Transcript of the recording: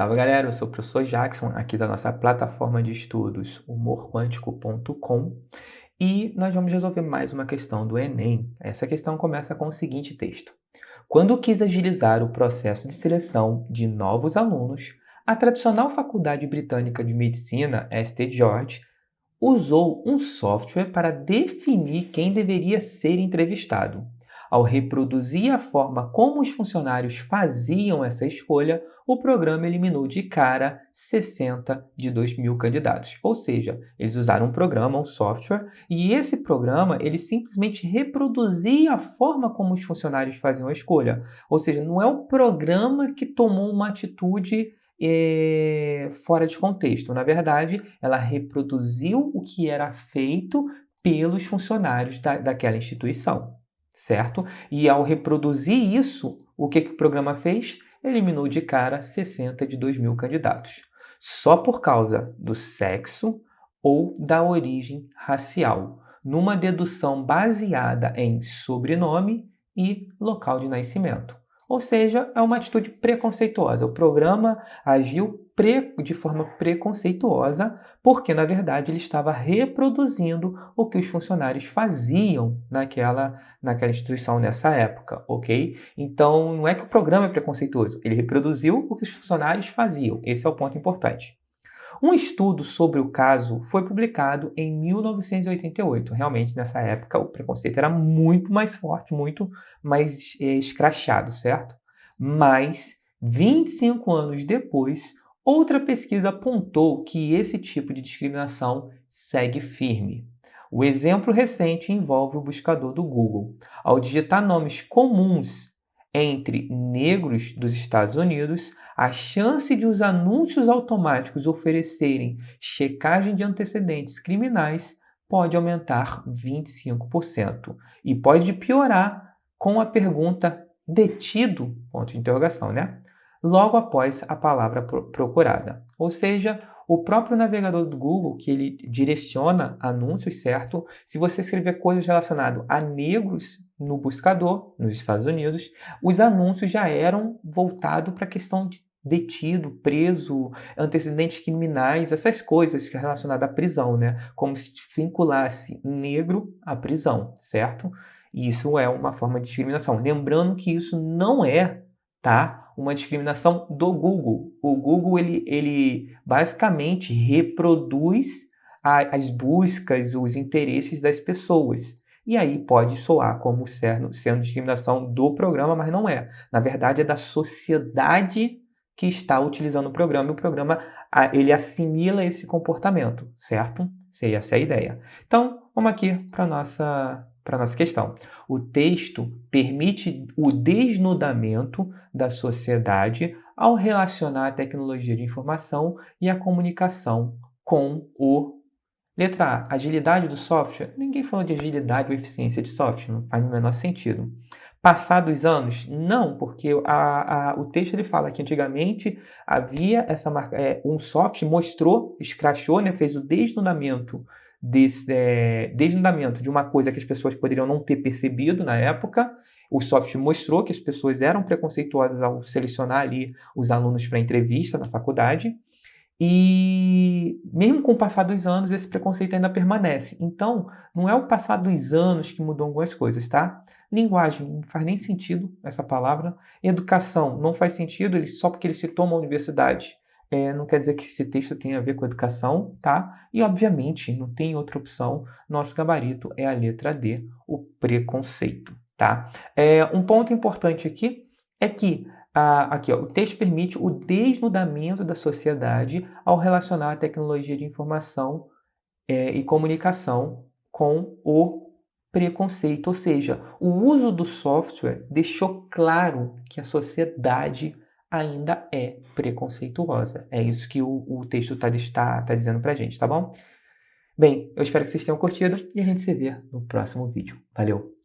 Salve galera, eu sou o professor Jackson, aqui da nossa plataforma de estudos humorquântico.com e nós vamos resolver mais uma questão do Enem. Essa questão começa com o seguinte texto: quando quis agilizar o processo de seleção de novos alunos, a tradicional Faculdade Britânica de Medicina, St. George, usou um software para definir quem deveria ser entrevistado. Ao reproduzir a forma como os funcionários faziam essa escolha, o programa eliminou de cara 60 de 2.000 candidatos. Ou seja, eles usaram um programa, um software, e esse programa ele simplesmente reproduzia a forma como os funcionários faziam a escolha. Ou seja, não é o programa que tomou uma atitude fora de contexto. Na verdade, ela reproduziu o que era feito pelos funcionários daquela instituição, certo? E ao reproduzir isso, o que o programa fez? Eliminou de cara 60 de 2.000 candidatos. Só por causa do sexo ou da origem racial, numa dedução baseada em sobrenome e local de nascimento. Ou seja, é uma atitude preconceituosa. O programa agiu de forma preconceituosa porque, na verdade, ele estava reproduzindo o que os funcionários faziam naquela instituição nessa época, ok? Então, não é que o programa é preconceituoso, ele reproduziu o que os funcionários faziam. Esse é o ponto importante. Um estudo sobre o caso foi publicado em 1988. Realmente, nessa época, o preconceito era muito mais forte, muito mais escrachado, certo? Mas, 25 anos depois, outra pesquisa apontou que esse tipo de discriminação segue firme. O exemplo recente envolve o buscador do Google. Ao digitar nomes comuns entre negros dos Estados Unidos, a chance de os anúncios automáticos oferecerem checagem de antecedentes criminais pode aumentar 25% e pode piorar com a pergunta detido, ponto de interrogação, né? Logo após a palavra procurada. Ou seja, o próprio navegador do Google, que ele direciona anúncios, certo? Se você escrever coisas relacionadas a negros no buscador, nos Estados Unidos, os anúncios já eram voltados para a questão de detido, preso, antecedentes criminais, essas coisas relacionadas à prisão, né? Como se vinculasse negro à prisão, certo? E isso é uma forma de discriminação. Lembrando que isso não é, tá, uma discriminação do Google. O Google, ele basicamente reproduz as buscas, os interesses das pessoas. E aí pode soar como sendo discriminação do programa, mas não é. Na verdade, é da sociedade que está utilizando o programa, e o programa ele assimila esse comportamento, certo? Seria essa a ideia. Então, vamos aqui para a nossa questão. O texto permite o desnudamento da sociedade ao relacionar a tecnologia de informação e a comunicação com o... Letra A, agilidade do software. Ninguém falou de agilidade ou eficiência de software, não faz o menor sentido. Passados anos? Não, porque o texto ele fala que antigamente havia essa um software mostrou, escrachou, né, fez o desnudamento desnudamento de uma coisa que as pessoas poderiam não ter percebido na época. O software mostrou que as pessoas eram preconceituosas ao selecionar ali os alunos para entrevista na faculdade. E mesmo com o passar dos anos, esse preconceito ainda permanece. Então, não é o passar dos anos que mudou algumas coisas, tá? Linguagem, não faz nem sentido essa palavra. Educação, não faz sentido, só porque ele citou uma universidade. Não quer dizer que esse texto tenha a ver com educação, tá? E, obviamente, não tem outra opção. Nosso gabarito é a letra D, o preconceito, tá? Um ponto importante aqui é que aqui, ó, o texto permite o desnudamento da sociedade ao relacionar a tecnologia de informação e comunicação com o preconceito. Ou seja, o uso do software deixou claro que a sociedade ainda é preconceituosa. É isso que o texto tá dizendo pra gente, tá bom? Bem, eu espero que vocês tenham curtido e a gente se vê no próximo vídeo. Valeu!